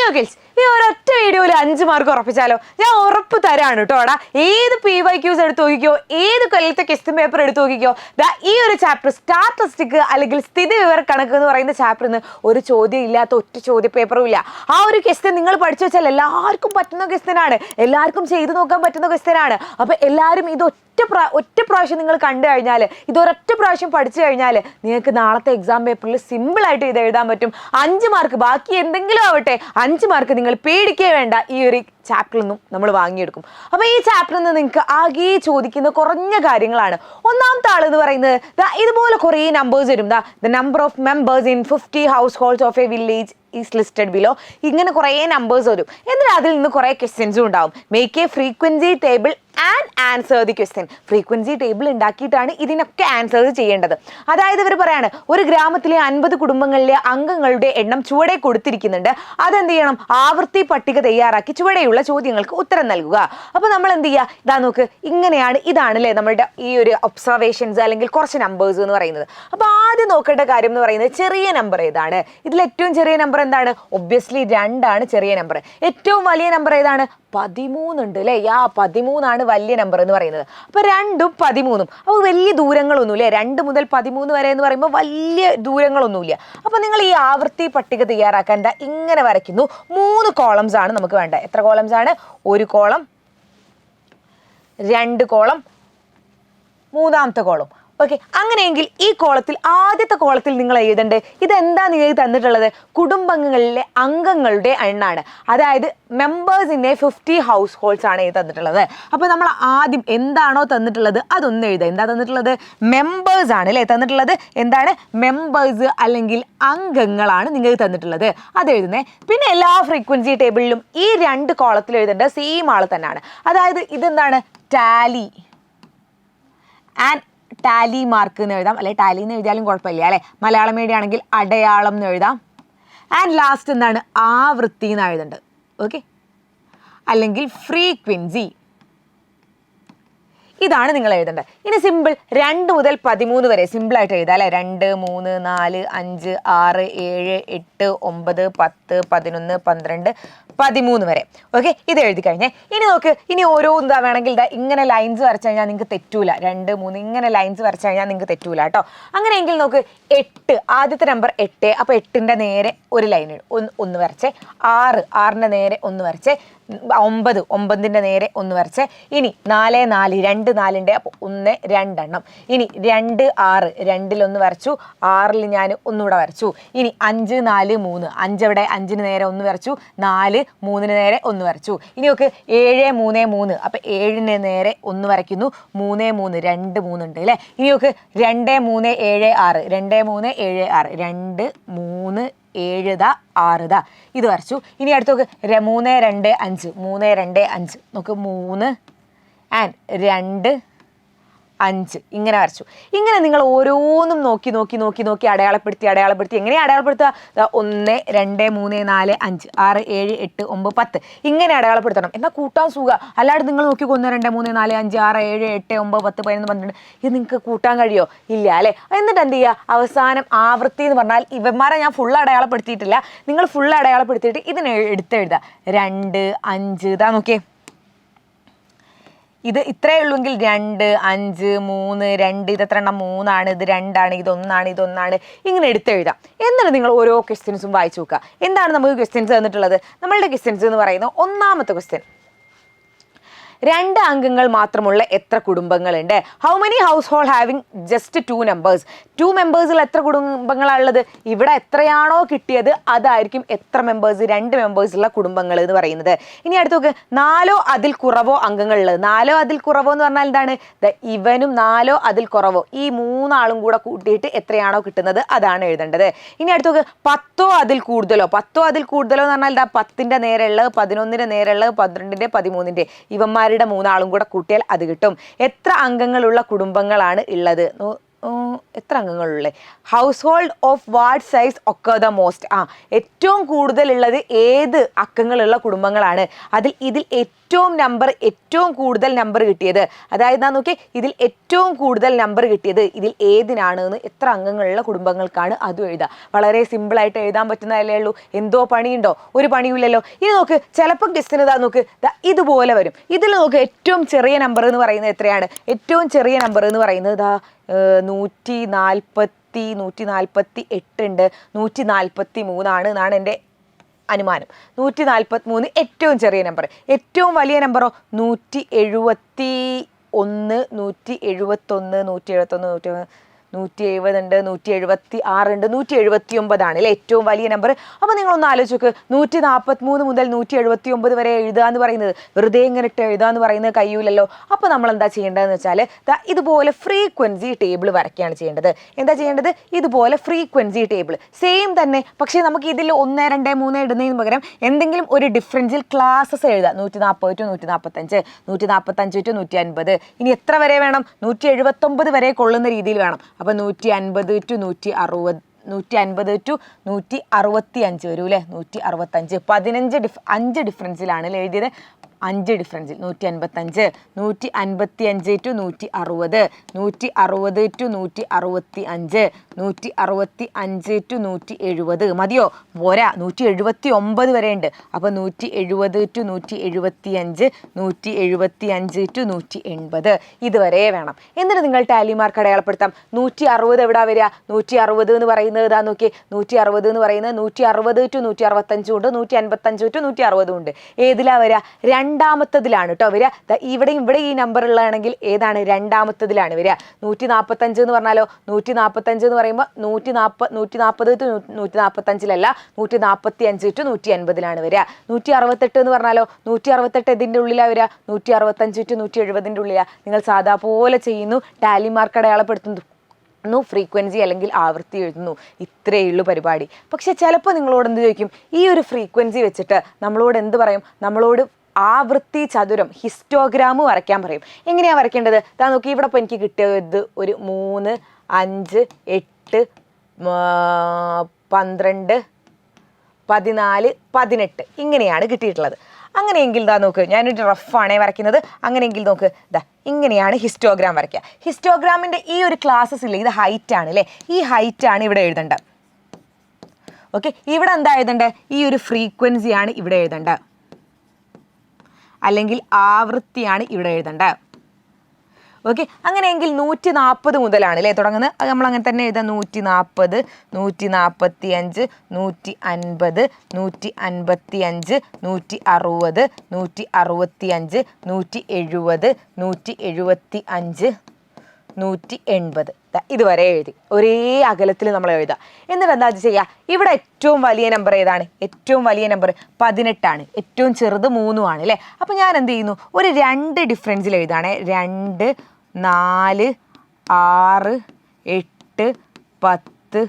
Hello guys, ഈ ഒരൊറ്റ വീഡിയോയിൽ 5 മാർക്ക് ഉറപ്പിച്ചാലോ? ഞാൻ ഉറപ്പ് തരാണ് കേട്ടോടാ. ഏത് PYQs എടുത്ത് നോക്കിക്കോ, ഏത് കൊല്ലത്തെ ക്വസ്റ്റ്യൻ പേപ്പർ എടുത്ത് നോക്കിക്കോ, ഈ ഒരു ചാപ്റ്റർ സ്റ്റാറ്റിസ്റ്റിക് അല്ലെങ്കിൽ സ്ഥിതി വിവര കണക്ക് എന്ന് പറയുന്ന ചാപ്റ്ററിന് ഒരു ചോദ്യം ഇല്ലാത്ത ഒറ്റ ചോദ്യ പേപ്പറും ഇല്ല. ആ ഒരു ക്വസ്റ്റ്യൻ നിങ്ങൾ പഠിച്ചു വെച്ചാൽ എല്ലാവർക്കും പറ്റുന്ന ക്വസ്റ്റ്യൻ ആണ്, എല്ലാവർക്കും ചെയ്തു നോക്കാൻ പറ്റുന്ന ക്വസ്റ്റ്യൻ ആണ്. അപ്പൊ എല്ലാവരും ഇത് ഒറ്റ പ്രാവശ്യം നിങ്ങൾ കണ്ടു കഴിഞ്ഞാൽ, ഇതൊരൊറ്റ പ്രാവശ്യം പഠിച്ചു കഴിഞ്ഞാൽ നിങ്ങൾക്ക് നാളത്തെ എക്സാം പേപ്പറിൽ സിമ്പിളായിട്ട് ഇത് എഴുതാൻ പറ്റും. 5 മാർക്ക്, ബാക്കി എന്തെങ്കിലും ആവട്ടെ, 5 മാർക്ക് നിങ്ങൾ പേടിക്കേ വേണ്ട, ഈ ഒരു ചാപ്റ്ററിൽ നിന്നും നമ്മൾ വാങ്ങിയെടുക്കും. അപ്പോൾ ഈ ചാപ്റ്ററിൽ നിന്ന് നിങ്ങൾക്ക് ആകെ ചോദിക്കുന്ന കുറഞ്ഞ കാര്യങ്ങളാണ്. ഒന്നാമത്തെ ആൾ എന്ന് പറയുന്നത് ഇതുപോലെ കുറേ നമ്പേഴ്സ് വരും. The number of members in 50 house holds of A village is listed below. ഇങ്ങനെ കുറേ നമ്പേഴ്സ് വരും. എന്നിട്ട് അതിൽ നിന്ന് കുറേ ക്വസ്റ്റ്യൻസും ഉണ്ടാവും. Make a frequency table and answer the question. Frequency table ഉണ്ടാക്കിയിട്ടാണ് ഇതിനൊക്കെ ആൻസേഴ്സ് ചെയ്യേണ്ടത്. അതായത് ഇവർ പറയാണ്, ഒരു ഗ്രാമത്തിലെ 50 കുടുംബങ്ങളിലെ അംഗങ്ങളുടെ എണ്ണം ചുവടെ കൊടുത്തിരിക്കുന്നുണ്ട്. അതെന്ത് ചെയ്യണം? ആവൃത്തി പട്ടിക തയ്യാറാക്കി ചുവടെയുള്ള ചോദ്യങ്ങൾക്ക് ഉത്തരം നൽകുക. അപ്പോൾ നമ്മൾ എന്ത് ചെയ്യുക? ഇതാ നോക്ക്, ഇങ്ങനെയാണ്, ഇതാണല്ലേ നമ്മളുടെ ഈ ഒരു ഒബ്സർവേഷൻസ് അല്ലെങ്കിൽ കുറച്ച് നമ്പേഴ്സ് എന്ന് പറയുന്നത്. അപ്പോൾ ആദ്യം നോക്കേണ്ട കാര്യം എന്ന് പറയുന്നത് ചെറിയ നമ്പർ ഏതാണ്? ഇതിൽ ഏറ്റവും ചെറിയ നമ്പർ എന്താണ്? ഒബ്വിയസ്ലി 2 ആണ് ചെറിയ നമ്പർ. ഏറ്റവും വലിയ നമ്പർ ഏതാണ്? 13 ഉണ്ട് അല്ലേ? 13 വലിയ നമ്പർ എന്ന് പറയുന്നത്. അപ്പോൾ 2ഉം 13ഉം അപ്പോൾ വലിയ ദൂരങ്ങളൊന്നുമില്ല. 2 മുതൽ 13 വരെ എന്ന് പറയുമ്പോൾ വലിയ ദൂരങ്ങളൊന്നുമില്ല. അപ്പോൾ നിങ്ങൾ ഈ ആവൃത്തി പട്ടിക തയ്യാറാക്കാൻ ഇങ്ങനെ വരയ്ക്കുന്നു. 3 കോളംസ് ആണ് നമുക്ക് വേണ്ടത്. എത്ര കോളംസ് ആണ്? 1 കോളം, 2 കോളം, മൂന്നാമത്തെ കോളം. ഓക്കെ, അങ്ങനെയെങ്കിൽ ഈ കോളത്തിൽ ആദ്യത്തെ കോളത്തിൽ നിങ്ങൾ എഴുതേണ്ടത് ഇതെന്താ നിങ്ങൾക്ക് തന്നിട്ടുള്ളത്? കുടുംബങ്ങളിലെ അംഗങ്ങളുടെ എണ്ണാണ്. അതായത് members in A 50 house holds ആണ് ഇത് തന്നിട്ടുള്ളത്. അപ്പോൾ നമ്മൾ ആദ്യം എന്താണോ തന്നിട്ടുള്ളത് അതൊന്ന് എഴുതുക. എന്താ തന്നിട്ടുള്ളത്? മെമ്പേഴ്സ് ആണ് അല്ലേ തന്നിട്ടുള്ളത്. എന്താണ്? മെമ്പേഴ്സ് അല്ലെങ്കിൽ അംഗങ്ങളാണ് നിങ്ങൾക്ക് തന്നിട്ടുള്ളത്, അത് എഴുതുന്നേ. പിന്നെ എല്ലാ ഫ്രീക്വൻസി ടേബിളിലും ഈ 2 കോളത്തിൽ എഴുതേണ്ടത് സെയിം ആൾ തന്നെയാണ്. അതായത് ഇതെന്താണ്? ടാലി ആൻഡ് ടാലി മാർക്ക് എന്ന് എഴുതാം, അല്ലെ ടാലി എന്ന് എഴുതിയാലും കുഴപ്പമില്ല അല്ലെ. മലയാളം മീഡിയം ആണെങ്കിൽ അടയാളം എന്ന് എഴുതാം. ആൻഡ് ലാസ്റ്റ് എന്താണ്? ആവൃത്തി എന്ന് എഴുതുന്നുണ്ട്. ഓക്കെ, അല്ലെങ്കിൽ ഫ്രീക്വൻസി, ഇതാണ് നിങ്ങൾ എഴുതേണ്ടത്. ഇനി സിമ്പിൾ 2 മുതൽ 13 വരെ സിമ്പിളായിട്ട് എഴുതാം അല്ലേ. 2, 3, 4, 5, 6, 7, 8, 9, 10, 11, 12, 13 വരെ. ഓക്കെ, ഇത് എഴുതി കഴിഞ്ഞേ. ഇനി നോക്ക്, ഇനി ഓരോ എന്താ വേണമെങ്കിൽ ഇങ്ങനെ ലൈൻസ് വരച്ചു കഴിഞ്ഞാൽ നിങ്ങൾക്ക് തെറ്റൂല. 2, 3 ഇങ്ങനെ ലൈൻസ് വരച്ചു കഴിഞ്ഞാൽ നിങ്ങൾക്ക് തെറ്റൂല കേട്ടോ. അങ്ങനെയെങ്കിൽ നോക്ക്, 8 ആദ്യത്തെ നമ്പർ 8. അപ്പോൾ 8ൻ്റെ നേരെ ഒരു ലൈൻ ഒന്ന് വരച്ചേ. 6, 6ൻ്റെ നേരെ ഒന്ന് വരച്ചേ. 9, 9ൻ്റെ നേരെ ഒന്ന് വരച്ചേ. ഇനി 4, 4, 2, 4ൻ്റെ അപ്പോൾ 1, 2 എണ്ണം. ഇനി 2, 6, 2ൽ ഒന്ന് വരച്ചു. 6ൽ ഞാൻ ഒന്നുകൂടെ വരച്ചു. ഇനി 5, 4, 3, 5 എവിടെ? 5ന് നേരെ ഒന്ന് വരച്ചു. 4, 3ന് നേരെ ഒന്ന് വരച്ചു. ഇനി നോക്ക് 7, 3, 3 അപ്പോൾ 7ന് നേരെ ഒന്ന് വരയ്ക്കുന്നു. 3, 3, 2, 3 ഉണ്ട് അല്ലേ. ഇനി നോക്ക് 2, 3, 7, 6, 2, 3, 7, 6, 2, 3, 7 6 ഇത് വരച്ചു. ഇനി അടുത്ത് നോക്ക് 3, 2, 5, 3, 2, 5 നോക്ക് 3 ആൻഡ് 2, 5 ഇങ്ങനെ വരച്ചു. ഇങ്ങനെ നിങ്ങൾ ഓരോന്നും നോക്കി അടയാളപ്പെടുത്തി എങ്ങനെയാണ് അടയാളപ്പെടുത്തുക? 1, 2, 3, 4, 5, 6, 7, 8, 9, 10 ഇങ്ങനെ അടയാളപ്പെടുത്തണം. എന്നാൽ കൂട്ടാൻ സുഖ. അല്ലാതെ നിങ്ങൾ നോക്കി 1, 2, 3, 4, 5, 6, 7, 8, 9, 10, 11, 12 ഇത് നിങ്ങൾക്ക് കൂട്ടാൻ കഴിയോ? ഇല്ല അല്ലേ. എന്നിട്ട് എന്ത് ചെയ്യുക? അവസാനം ആവൃത്തി എന്ന് പറഞ്ഞാൽ ഇവന്മാരെ ഞാൻ ഫുൾ അടയാളപ്പെടുത്തിയിട്ടില്ല. നിങ്ങൾ ഫുൾ അടയാളപ്പെടുത്തിയിട്ട് ഇതിനെ എടുത്തെഴുതുക. 2, 5 ഇതാ നോക്കിയേ. ഇത് ഇത്രയേ ഉള്ളൂങ്കിൽ 2, 5, 3, 2 ഇത് എത്ര എണ്ണം? 3 ആണ്. ഇത് 2 ആണ്. ഇതൊന്നാണ്. ഇങ്ങനെ എടുത്തെഴുതാം. എന്നിട്ട് നിങ്ങൾ ഓരോ ക്വസ്റ്റ്യൻസും വായിച്ചു നോക്കുക. എന്താണ് നമുക്ക് ക്വസ്റ്റ്യൻസ് തന്നിട്ടുള്ളത്? നമ്മളുടെ ക്വസ്റ്റ്യൻസ് എന്ന് പറയുന്നത് ഒന്നാമത്തെ ക്വസ്റ്റ്യൻ, 2 അംഗങ്ങൾ മാത്രമുള്ള എത്ര കുടുംബങ്ങളുണ്ട്? How many household having just 2 members? 2 മെമ്പേഴ്സിൽ എത്ര കുടുംബങ്ങളാണുള്ളത്? ഇവിടെ എത്രയാണോ കിട്ടിയത് അതായിരിക്കും എത്ര മെമ്പേഴ്സ്? 2 മെമ്പേഴ്സുള്ള കുടുംബങ്ങൾ എന്ന് പറയുന്നത്. ഇനി അടുത്ത് നോക്ക്, 4 അതിൽ കുറവോ അംഗങ്ങളുള്ളത്. 4 അതിൽ കുറവോ എന്ന് പറഞ്ഞാൽ എന്താണ്? ഇവനും 4 അതിൽ കുറവോ, ഈ 3 ആളും കൂടെ കൂട്ടിയിട്ട് എത്രയാണോ കിട്ടുന്നത് അതാണ് എഴുതേണ്ടത്. ഇനി അടുത്ത് നോക്ക്, 10 അതിൽ കൂടുതലോ എന്ന് പറഞ്ഞാൽ 10ൻ്റെ നേരെയുള്ളത്, 11ൻ്റെ നേരെയുള്ളത്, 12ൻ്റെ, 13ൻ്റെ ഇവന്മാർ 3 ആളും കൂടെ കൂട്ടിയാൽ അത് കിട്ടും. എത്ര അംഗങ്ങളുള്ള കുടുംബങ്ങളാണ് ഉള്ളത്? എത്ര അംഗങ്ങളുള്ളത്? Household of what size occur the most? ഏറ്റവും കൂടുതലുള്ളത് ഏത് അക്കങ്ങളുള്ള കുടുംബങ്ങളാണ്? ഇതിൽ ഏറ്റവും കൂടുതൽ നമ്പർ കിട്ടിയത്, അതായത് നോക്കി ഇതിൽ ഏറ്റവും കൂടുതൽ നമ്പർ കിട്ടിയത് ഇതിൽ ഏതിനാണ് എന്ന്, എത്ര അംഗങ്ങളുള്ള കുടുംബങ്ങൾക്കാണ് അതും എഴുതുക. വളരെ സിമ്പിളായിട്ട് എഴുതാൻ പറ്റുന്നതല്ലേ ഉള്ളൂ. എന്തോ പണിയുണ്ടോ? ഒരു പണിയില്ലല്ലോ. ഇനി നോക്ക്, ചിലപ്പോൾ ഡിസ്റ്റൻസ് നോക്ക് ഇതുപോലെ വരും. ഇതിൽ നോക്ക് ഏറ്റവും ചെറിയ നമ്പർ എന്ന് പറയുന്നത് എത്രയാണ്? ഏറ്റവും ചെറിയ നമ്പർ എന്ന് പറയുന്നത് 148 ഉണ്ട്, 143 എന്നാണ് എൻ്റെ അനുമാനം. 143 ഏറ്റവും ചെറിയ നമ്പർ. ഏറ്റവും വലിയ നമ്പറോ 171, 170 ഉണ്ട്, 176 ഉണ്ട്, 179 ആണ് അല്ലേ ഏറ്റവും വലിയ നമ്പർ. അപ്പോൾ നിങ്ങളൊന്ന് ആലോചിച്ച് നോക്ക്, 143 മുതൽ 179 വരെ എഴുതുക എന്ന് പറയുന്നത്, വെറുതെ ഇങ്ങനെ ഇട്ട് എഴുതുക എന്ന് പറയുന്നത് കഴിയൂലല്ലോ. അപ്പോൾ നമ്മൾ എന്താ ചെയ്യേണ്ടതെന്ന് വെച്ചാൽ ഇതുപോലെ ഫ്രീക്വൻസി ടേബിൾ വരയ്ക്കുകയാണ് ചെയ്യേണ്ടത്. എന്താ ചെയ്യേണ്ടത്? ഇതുപോലെ ഫ്രീക്വൻസി ടേബിൾ സെയിം തന്നെ, പക്ഷേ നമുക്ക് ഇതിൽ 1, 2, 3 ഇടുന്നതിന് പകരം എന്തെങ്കിലും ഒരു ഡിഫറൻഷ്യൽ ക്ലാസ്സസ് എഴുതാം. 140 to 145, 145 to 150. ഇനി എത്ര വരെ വേണം? 179 വരെ കൊള്ളുന്ന രീതിയിൽ വേണം. അപ്പോൾ 150 to 160, 150 to 165 വരും അല്ലേ? 165, 5 ഡിഫറൻസിലാണ് എഴുതിയത്. 5 ഡിഫറൻസിൽ 155, 155 to 160, 160 to 165, 165 to 170. മതിയോ? പോരാ, 179 വരെ ഉണ്ട്. അപ്പോൾ 170 to 175, 175 to 180 ഇതുവരെ വേണം. എന്നിട്ട് നിങ്ങൾ ടാലി മാർക്ക് അടയാളപ്പെടുത്താം. 160 എവിടെ വരിക? 160 എന്ന് പറയുന്നത് ഇതാ നോക്കി, 160 എന്ന് പറയുന്നത് 160 to 165 ഉണ്ട്, 155 to 160 ഉണ്ട്. ഏതിലാ വരിക? രണ്ടാമത്തതിലാണ് കേട്ടോ വരിക. ഇവിടെ ഈ നമ്പർ ഉള്ളതാണെങ്കിൽ ഏതാണ്? രണ്ടാമത്തതിലാണ് വരിക. 145 എന്ന് പറഞ്ഞാലോ, 145 എന്ന് പറയുമ്പോൾ 140 to 145 145 to 180 വരിക. 168 എന്ന് പറഞ്ഞാലോ, 168 ഇതിൻ്റെ ഉള്ളിലാണ് വരിക. 165 to 170 ഉള്ളിലാണ്. നിങ്ങൾ സാധാ പോലെ ചെയ്യുന്നു, ടാലി മാർക്ക് അടയാളപ്പെടുത്തുന്നു, ഫ്രീക്വൻസി അല്ലെങ്കിൽ ആവൃത്തി എഴുതുന്നു. ഇത്രയേ ഉള്ളൂ പരിപാടി. പക്ഷെ ചിലപ്പോൾ നിങ്ങളോട് എന്ത് ചോദിക്കും? ഈ ഒരു ഫ്രീക്വൻസി വെച്ചിട്ട് നമ്മളോട് എന്ത് പറയും? നമ്മളോട് ആവൃത്തി ചതുരം, ഹിസ്റ്റോഗ്രാം വരയ്ക്കാൻ പറയും. എങ്ങനെയാണ് വരയ്ക്കേണ്ടത്? ഇതാ നോക്കി, ഇവിടെ ഇപ്പോൾ എനിക്ക് കിട്ടിയത് ഒരു 3, 5, 8, 12, 14, 18 ഇങ്ങനെയാണ് കിട്ടിയിട്ടുള്ളത്. അങ്ങനെയെങ്കിൽ ഇതാ നോക്ക്, ഞാനൊരു റഫാണേ വരയ്ക്കുന്നത്. അങ്ങനെയെങ്കിൽ നോക്ക്, ഇതാ ഇങ്ങനെയാണ് ഹിസ്റ്റോഗ്രാം വരയ്ക്കുക. ഹിസ്റ്റോഗ്രാമിൻ്റെ ഈ ഒരു ക്ലാസ്സസ് ഇല്ലേ, ഇത് ഹൈറ്റ് ആണ് അല്ലേ? ഈ ഹൈറ്റാണ് ഇവിടെ എഴുതേണ്ടത്. ഓക്കെ, ഇവിടെ എന്താ എഴുതേണ്ടത്? ഈ ഒരു ഫ്രീക്വൻസിയാണ് ഇവിടെ എഴുതേണ്ടത്, അല്ലെങ്കിൽ ആവൃത്തിയാണ് ഇവിടെ എഴുതേണ്ടത്. ഓക്കെ, അങ്ങനെയെങ്കിൽ 140 മുതലാണ് അല്ലേ തുടങ്ങുന്നത്. അത് നമ്മൾ അങ്ങനെ തന്നെ എഴുതാം. 140, 145, 150, 155, 160, 165, 170, 175, 180 ഇതുവരെ എഴുതി. ഒരേ അകലത്തിൽ നമ്മൾ എഴുതാം. എന്നിട്ട് എന്താ ചെയ്യുക? ഇവിടെ ഏറ്റവും വലിയ നമ്പർ ഏതാണ്? ഏറ്റവും വലിയ നമ്പർ 18 ആണ്. ഏറ്റവും ചെറുത് 3 ആണ് അല്ലേ? അപ്പം ഞാൻ എന്ത് ചെയ്യുന്നു? ഒരു 2 ഡിഫറൻസിൽ എഴുതാണേ. 2, 4, 6, 8, 10,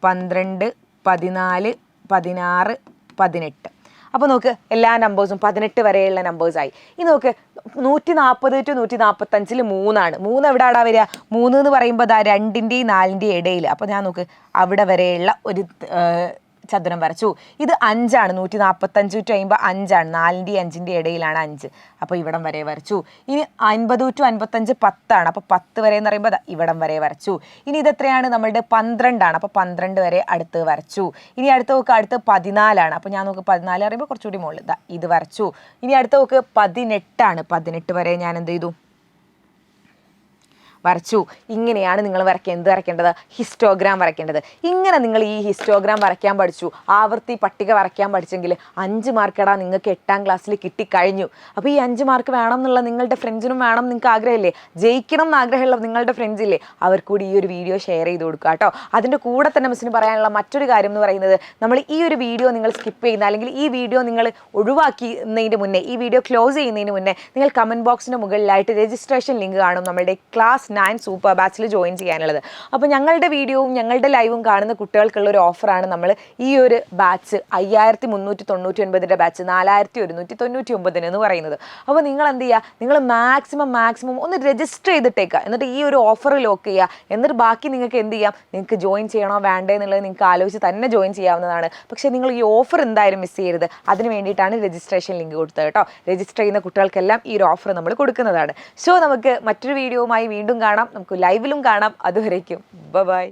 12, 14, 16, 18. അപ്പോൾ നോക്ക്, എല്ലാ നമ്പേഴ്സും 18 വരെയുള്ള നമ്പേഴ്സായി. ഇനി നോക്ക്, 140 to 145 3 ആണ്. 3 എവിടെയാടാ വരിക? 3 എന്ന് പറയുമ്പോൾ 2ൻ്റെയും 4ൻ്റെയും ഇടയിൽ. അപ്പോൾ ഞാൻ നോക്ക്, അവിടെ വരെയുള്ള ഒരു ചതുരം വരച്ചു. ഇത് 5 ആണ്. 145 to 50 5 ആണ്. 4ൻ്റെയും 5ൻ്റെയും ഇടയിലാണ് 5. അപ്പോൾ ഇവിടം വരെ വരച്ചു. ഇനി 50 to 55 10 ആണ്. അപ്പോൾ 10 വരെ എന്ന് പറയുമ്പോൾ ഇവിടം വരെ വരച്ചു. ഇനി ഇത് എത്രയാണ്? നമ്മളുടെ 12 ആണ്. അപ്പോൾ 12 വരെ അടുത്ത് വരച്ചു. ഇനി അടുത്ത് നോക്ക്, അടുത്ത് 14 ആണ്. അപ്പോൾ ഞാൻ നോക്ക്, 14 പറയുമ്പോൾ കുറച്ചുകൂടി മുകളിൽ ഇത് വരച്ചു. ഇനി അടുത്ത് നോക്ക്, 18 ആണ്. 18 വരെ ഞാൻ എന്ത് ചെയ്തു? വരച്ചു. ഇങ്ങനെയാണ് നിങ്ങൾ വരയ്ക്കേണ്ടത്? ഹിസ്റ്റോഗ്രാം വരയ്ക്കേണ്ടത്. ഇങ്ങനെ നിങ്ങൾ ഈ ഹിസ്റ്റോഗ്രാം വരയ്ക്കാൻ പഠിച്ചു, ആവൃത്തി പട്ടിക വരയ്ക്കാൻ പഠിച്ചെങ്കിൽ 5 മാർക്കടാ നിങ്ങൾക്ക് 8ാം ക്ലാസ്സിൽ കിട്ടിക്കഴിഞ്ഞു. അപ്പോൾ ഈ 5 മാർക്ക് വേണം എന്നുള്ള നിങ്ങളുടെ ഫ്രണ്ട്സിനും വേണം നിങ്ങൾക്ക് ആഗ്രഹമില്ലേ? ജയിക്കണം എന്ന് ആഗ്രഹമുള്ള നിങ്ങളുടെ ഫ്രണ്ട്സ് ഇല്ലേ? അവർ കൂടി ഈ ഒരു വീഡിയോ ഷെയർ ചെയ്ത് കൊടുക്കുക കേട്ടോ. അതിൻ്റെ കൂടെ തന്നെ മിസ്സിന് പറയാനുള്ള മറ്റൊരു കാര്യം എന്ന് പറയുന്നത്, നമ്മൾ ഈ ഒരു വീഡിയോ നിങ്ങൾ സ്കിപ്പ് ചെയ്യുന്ന, അല്ലെങ്കിൽ ഈ വീഡിയോ നിങ്ങൾ ഒഴിവാക്കുന്നതിന് മുന്നേ, ഈ വീഡിയോ ക്ലോസ് ചെയ്യുന്നതിന് മുന്നേ നിങ്ങൾ കമൻറ്റ് ബോക്സിന് മുകളിലായിട്ട് രജിസ്ട്രേഷൻ ലിങ്ക് കാണും. നമ്മളുടെ ക്ലാസ് 9 സൂപ്പർ ബാച്ചിൽ ജോയിൻ ചെയ്യാനുള്ളത്. അപ്പോൾ ഞങ്ങളുടെ വീഡിയോവും ഞങ്ങളുടെ ലൈവും കാണുന്ന കുട്ടികൾക്കുള്ള ഒരു ഓഫറാണ് നമ്മൾ ഈ ഒരു ബാച്ച് 5399 ബാച്ച് 4199 എന്ന് പറയുന്നത്. അപ്പോൾ നിങ്ങൾ എന്ത് ചെയ്യുക, നിങ്ങൾ മാക്സിമം ഒന്ന് രജിസ്റ്റർ ചെയ്തിട്ടേക്കുക. എന്നിട്ട് ഈ ഒരു ഓഫർ ലോക്ക് ചെയ്യുക. എന്നിട്ട് ബാക്കി നിങ്ങൾക്ക് എന്ത് ചെയ്യാം, നിങ്ങൾക്ക് ജോയിൻ ചെയ്യണോ വേണ്ടേ എന്നുള്ളത് നിങ്ങൾക്ക് ആലോചിച്ച് തന്നെ ജോയിൻ ചെയ്യാവുന്നതാണ്. പക്ഷേ നിങ്ങൾ ഈ ഓഫർ എന്തായാലും മിസ് ചെയ്യരുത്. അതിന് വേണ്ടിയിട്ടാണ് രജിസ്ട്രേഷൻ ലിങ്ക് കൊടുത്തത് കേട്ടോ. രജിസ്റ്റർ ചെയ്യുന്ന കുട്ടികൾക്കെല്ലാം ഈ ഒരു ഓഫർ നമ്മൾ കൊടുക്കുന്നതാണ്. സോ നമുക്ക് മറ്റൊരു വീഡിയോയുമായി വീണ്ടും കാണാം, നമുക്ക് ലൈവിലും കാണാം. അതുവരേക്കും ബൈ.